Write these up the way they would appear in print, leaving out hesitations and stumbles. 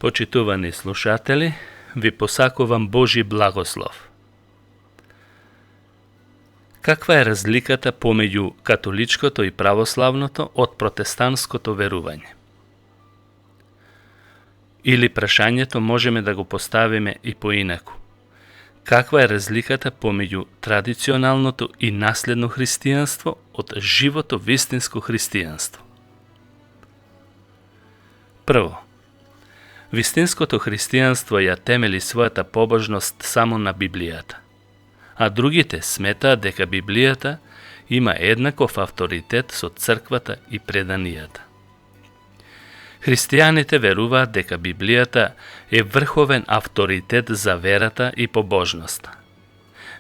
Почитувани слушатели, ви посакувам Божи благослов. Каква е разликата помеѓу католичкото и православното од протестантското верување? Или прашањето можеме да го поставиме и поинаку. Каква е разликата помеѓу традиционалното и наследно христијанство од живото вистинско христијанство? Прво, вистинското христијанство ја темели својата побожност само на Библијата, а другите сметаат дека Библијата има еднаков авторитет со црквата и преданијата. Христијаните веруваат дека Библијата е врховен авторитет за верата и побожноста.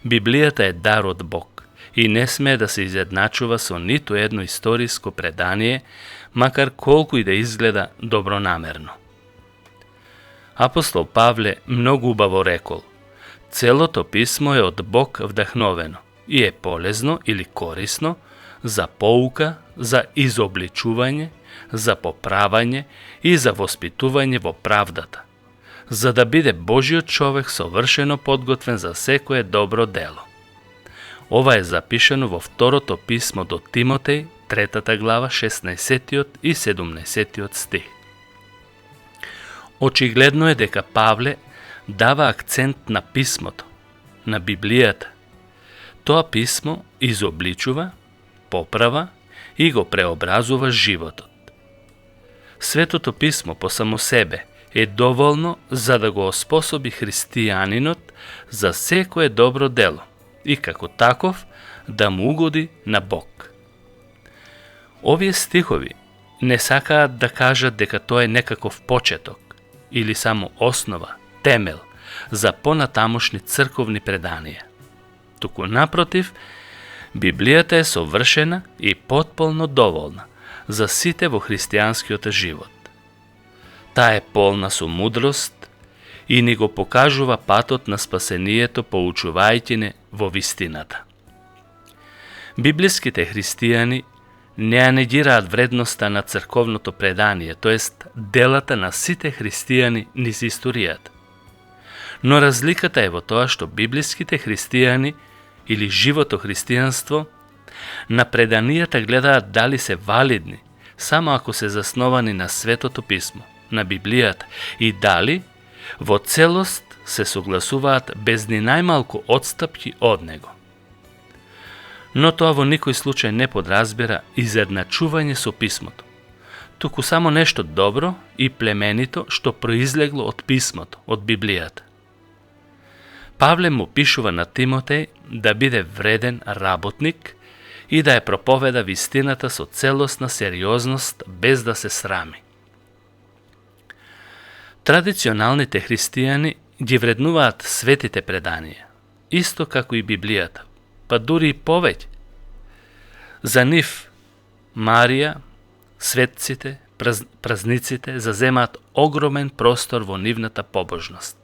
Библијата е дар од Бог и не смее да се изедначува со ниту едно историско предание, макар колку и да изгледа добронамерно. Апостол Павле многу убаво рекол: целото писмо е од Бог вдахновено и е полезно или корисно за поука, за изобличување, за поправање и за воспитување во правдата, за да биде Божиот човек совршено подготвен за секое добро дело. Ова е запишано во второто писмо до Тимотеј, 3 глава, 16 и 17 стих. Очигледно е дека Павле дава акцент на писмото, на Библијата. Тоа писмо изобличува, поправа и го преобразува животот. Светото писмо по само себе е доволно за да го оспособи христијанинот за секое добро дело и како таков да му угоди на Бог. Овие стихови не сакаат да кажат дека тоа е некаков почеток или само основа, темел за понатамошни црковни преданија. Туку напротив, Библијата е совршена и потполно доволна за сите во христијанскиот живот. Таа е полна со мудрост и ни го покажува патот на спасението, поучувајќи не во вистината. Библиските христијани не ја негираат вредноста на црковното предание, тоест делата на сите христијани низ историјата. Но разликата е во тоа што библиските христијани или живото христијанство на преданијата гледаат дали се валидни само ако се засновани на Светото писмо, на Библијата, и дали во целост се согласуваат без ни најмалку отстапки од него. Но тоа во никој случај не подразбира изедначување со писмото, туку само нешто добро и племенито што произлегло од писмото, од Библијата. Павле му пишува на Тимотеј да биде вреден работник и да ја проповеда вистината со целосна сериозност без да се срами. Традиционалните христијани ги вреднуваат светите преданија, исто како и Библијата, па дури и повеќе. За нив Марија, светците, празниците заземаат огромен простор во нивната побожност.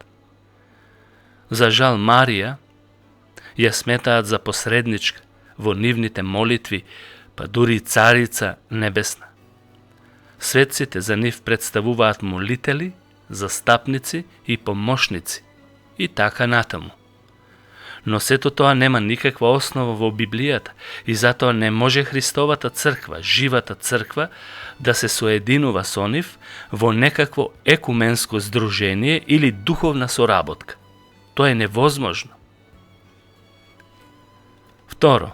За жал Марија ја сметаат за посредничка во нивните молитви, па дури и царица небесна. Светците за нив представуваат молители, застапници и помошници, и така натаму. Но сето тоа нема никаква основа во Библијата и затоа не може Христовата црква, живата црква, да се соединува со нив во некакво екуменско здружение или духовна соработка. Тоа е невозможно. Второ,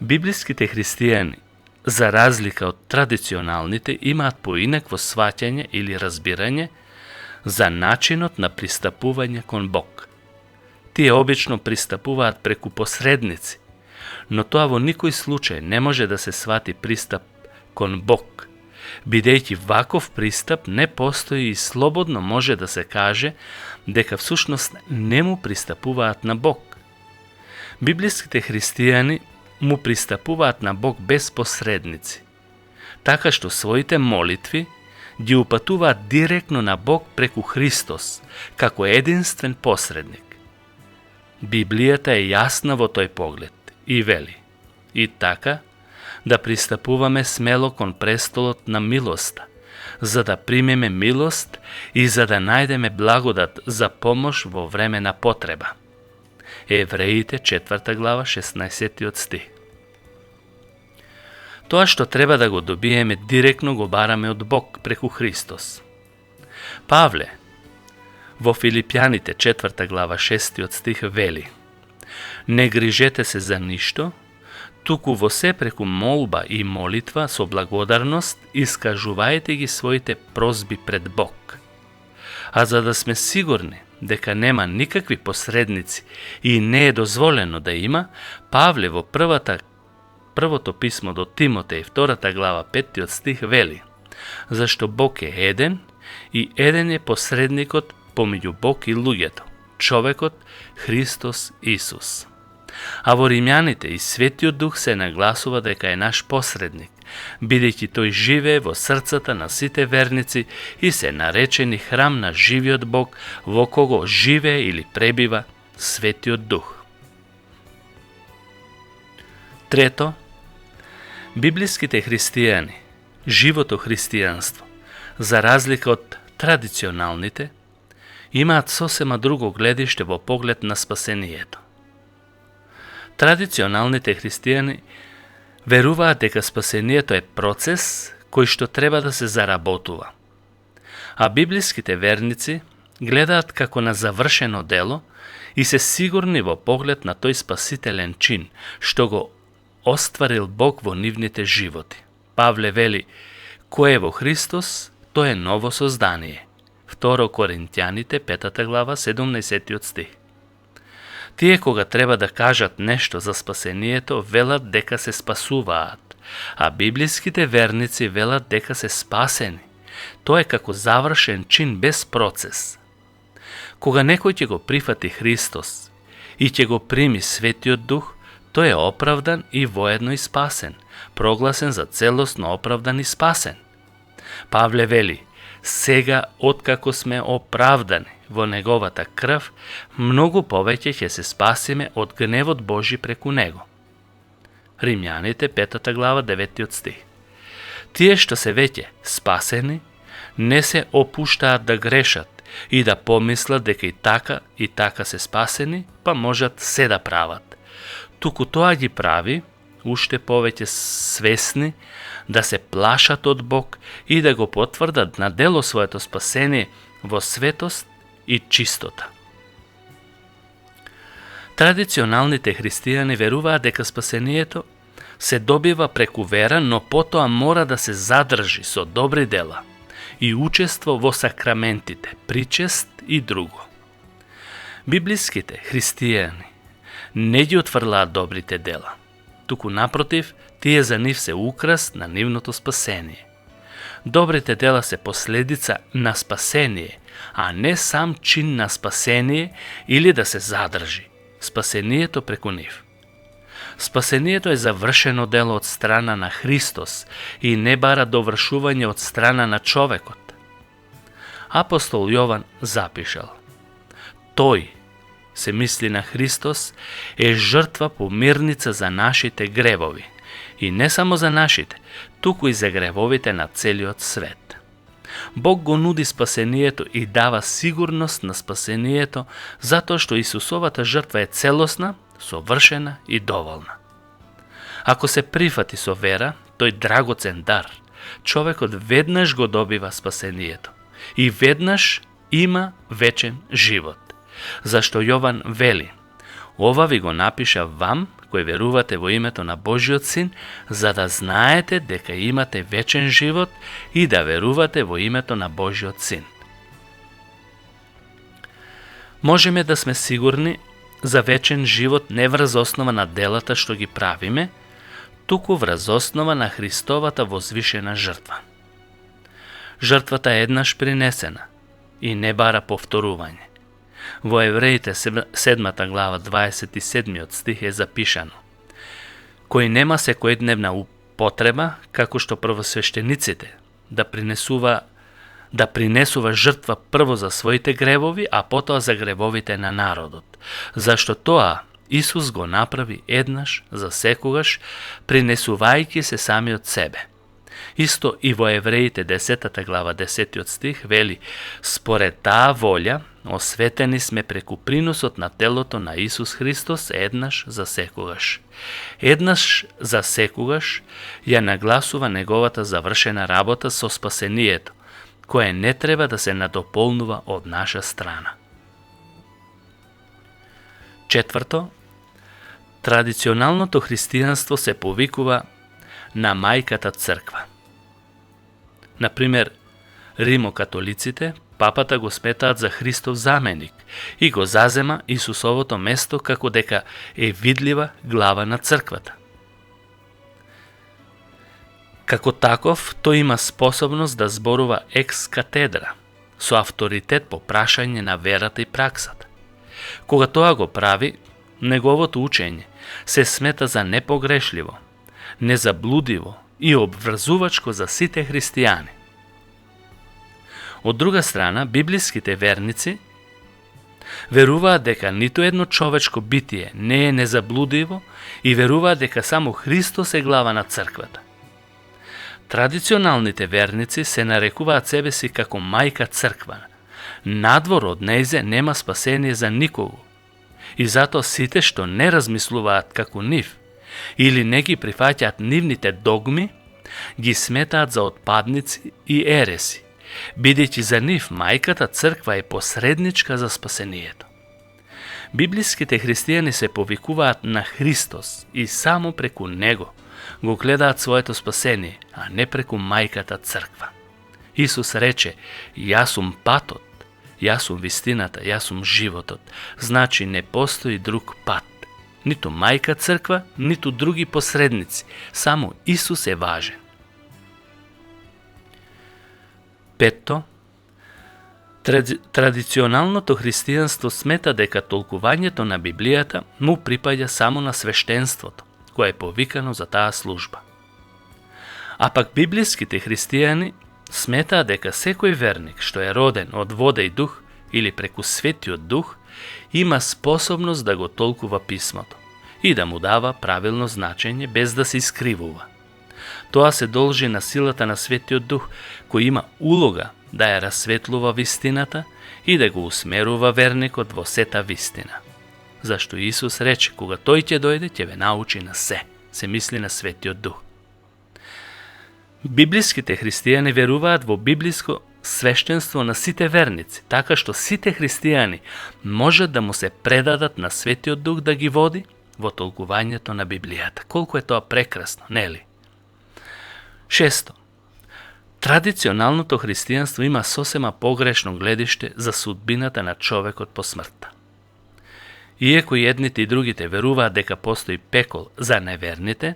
библиските христијани, за разлика од традиционалните, имаат поинакво сваќање или разбирање за начинот на пристапување кон Бог. Тие обично пристапуваат преку посредници, но тоа во никој случај не може да се свати пристап кон Бог, бидејќи ваков пристап не постои и слободно може да се каже дека всушност не му пристапуваат на Бог. Библиските христијани му пристапуваат на Бог без посредници, така што своите молитви ги упатуваат директно на Бог преку Христос, како единствен посредник. Библијата е јасна во тој поглед и вели: и така да пристапуваме смело кон престолот на милоста, за да примеме милост и за да најдеме благодат за помош во време на потреба. Евреите 4 глава 16 стих. Тоа што треба да го добиеме директно го бараме од Бог преку Христос. Павле во Филипјаните 4 глава 6 стих вели: Не грижете се за ништо, туку во се преку молба и молитва со благодарност искажувајте ги своите прозби пред Бог. А за да сме сигурни дека нема никакви посредници и не е дозволено да има, Павле во првото писмо до Тимотеј 2 глава 5 стих вели: Зашто Бог е еден и еден е посредникот помеѓу Бог и луѓето, човекот Христос Исус. А во Римјаните и Светиот Дух се нагласува дека е наш посредник, бидејќи тој живее во срцата на сите верници и се наречени храм на живиот Бог, во кого живее или пребива Светиот Дух. Трето, библиските христијани, живото христијанство, за разлика од традиционалните, имаат сосема друго гледиште во поглед на спасението. Традиционалните христијани веруваат дека спасението е процес кој што треба да се заработува. А библиските верници гледаат како на завршено дело и се сигурни во поглед на тој спасителен чин што го остварил Бог во нивните животи. Павле вели: Кој е во Христос, тој е ново создание. 2 Коринтјаните 5 глава 17 стих. Тие кога треба да кажат нешто за спасението, велат дека се спасуваат, а библиските верници велат дека се спасени. Тоа е како завршен чин без процес. Кога некој ќе го прифати Христос и ќе го прими Светиот Дух, тој е оправдан и воедно и спасен, прогласен за целосно оправдан и спасен. Павле вели: Сега, откако сме оправдани во неговата крв, многу повеќе ќе се спасиме од гневот Божи преку него. Римјаните 5 глава 9 стих. Тие што се веќе спасени, не се опуштаат да грешат и да помислат дека и така се спасени, па можат се да прават. Туку тоа ги прави уште повеќе свесни да се плашат од Бог и да го потврдат на дело своето спасение во светост и чистота. Традиционалните христијани веруваат дека спасението се добива преку вера, но потоа мора да се задржи со добри дела и учество во сакраментите, причест и друго. Библиските христијани не ги отфрлаат добрите дела, туку напротив, тие за нив се украс на нивното спасение. Добрите дела се последица на спасение, а не сам чин на спасение или да се задржи спасението преку нив. Спасението е завршено дело од страна на Христос и не бара довршување од страна на човекот. Апостол Јован запишал: Тој, се мисли на Христос, е жртва помирница за нашите гревови, и не само за нашите, туку и за гревовите на целиот свет. Бог го нуди спасението и дава сигурност на спасението, затоа што Исусовата жртва е целосна, совршена и доволна. Ако се прифати со вера, тој драгоцен дар, човекот веднаш го добива спасението и веднаш има вечен живот. Зашто Јован вели: Ова ви го напиша вам, кои верувате во името на Божиот Син, за да знаете дека имате вечен живот и да верувате во името на Божиот Син. Можеме да сме сигурни за вечен живот не врз основа на делата што ги правиме, туку врз основа на Христовата возвишена жртва. Жртвата е еднаш принесена и не бара повторување. Во Евреите 7 глава 27 стих е запишано: Кој нема секојдневна употреба, како што првосвештениците, да принесува жртва прво за своите гревови, а потоа за гревовите на народот. Зашто тоа Исус го направи еднаш за секогаш, принесувајќи се самиот себе. Исто и во Евреите 10 глава 10 стих вели: според таа волја осветени сме преку приносот на телото на Исус Христос еднаш за секогаш. Еднаш за секогаш ја нагласува неговата завршена работа со спасението, кое не треба да се надополнува од наша страна. Четврто, традиционалното христијанство се повикува на мајката црква. Например, римокатолиците, папата го сметаат за Христов заменик и го зазема Исусовото место како дека е видлива глава на црквата. Како таков, тој има способност да зборува екс катедра, со авторитет по прашање на верата и праксата. Кога тоа го прави, неговото учење се смета за непогрешливо, незаблудиво и обврзувачко за сите христијани. Од друга страна, библиските верници веруваат дека ниту едно човечко битие не е незаблудиво и веруваат дека само Христос е глава на црквата. Традиционалните верници се нарекуваат себе си како мајка црква. Надвор од нејзе нема спасение за никого. И затоа сите што не размислуваат како нив или не ги прифаќаат нивните догми, ги сметаат за отпадници и ереси, бидејќи за нив мајката црква е посредничка за спасението. Библиските христијани се повикуваат на Христос и само преку Него го гледаат своето спасение, а не преку мајката црква. Исус рече: јас сум патот, јас сум вистината, јас сум животот. Значи не постои друг пат. Ниту мајка црква, ниту други посредници. Само Исус е важен. Петто, традиционалното христијанство смета дека толкувањето на Библијата му припаѓа само на свештенството, кое е повикано за таа служба. А пак библиските христијани сметаат дека секој верник што е роден од вода и дух или преку Светиот Дух има способност да го толкува писмото и да му дава правилно значење без да се искривува. Тоа се должи на силата на Светиот Дух, кој има улога да ја расветлува вистината и да го усмерува верникот во сета вистина. Зашто Исус рече: кога тој ќе дојде, ќе ве научи на се мисли на Светиот Дух. Библиските христијани веруваат во библиско свештенство на сите верници, така што сите христијани можат да му се предадат на Светиот Дух да ги води во толкувањето на Библијата. Колку е тоа прекрасно, нели? Шесто, традиционалното христијанство има сосема погрешно гледиште за судбината на човекот по смртта. Иако и едните и другите веруваат дека постои пекол за неверните,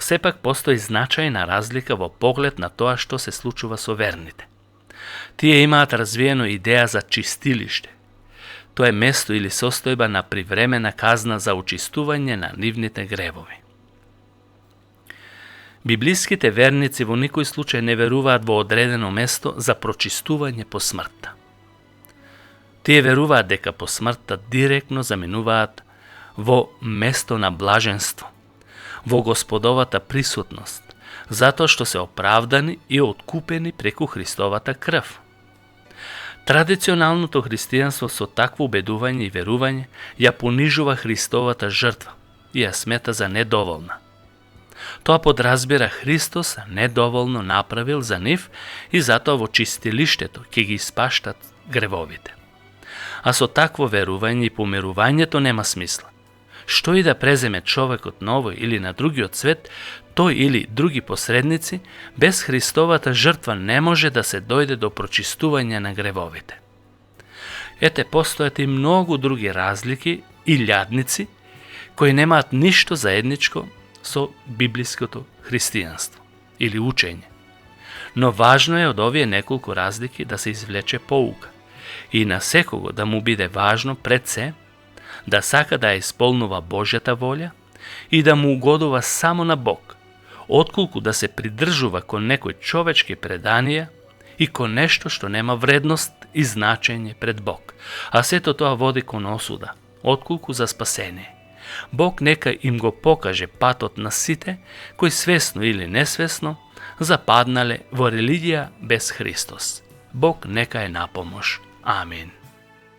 сепак постои значајна разлика во поглед на тоа што се случува со верните. Тие имаат развиено идеја за чистилиште. Тоа е место или состојба на привремена казна за очистување на нивните гревови. Библиските верници во никој случај не веруваат во одредено место за прочистување по смртта. Тие веруваат дека по смртта директно заминуваат во место на блаженство, во Господовата присутност, затоа што се оправдани и откупени преку Христовата крв. Традиционалното христијанство со такво убедување и верување ја понижува Христовата жртва и ја смета за недоволна. Тоа подразбира Христос недоволно направил за нив и затоа во чистилиштето ќе ги испаштат гревовите. А со такво верување и помирувањето нема смисла. Што и да преземе човекот на овој или на другиот свет, тој или други посредници, без Христовата жртва не може да се дојде до прочистување на гревовите. Ете, постојат и многу други разлики и лјадници кои немаат ништо заедничко со библиското христијанство или учење. Но важно е од овие неколку разлики да се извлече поука и на секого да му биде важно пред се да сака да ја исполнува Божјата волја и да му угодува само на Бог, отколку да се придржува кон некои човечки преданија и кон нешто што нема вредност и значење пред Бог, а сето тоа води кон осуда, отколку за спасение. Бог нека им го покаже патот на сите кои свесно или несвесно zapadnale во религија без Христос. Бог нека е на помош. Амин.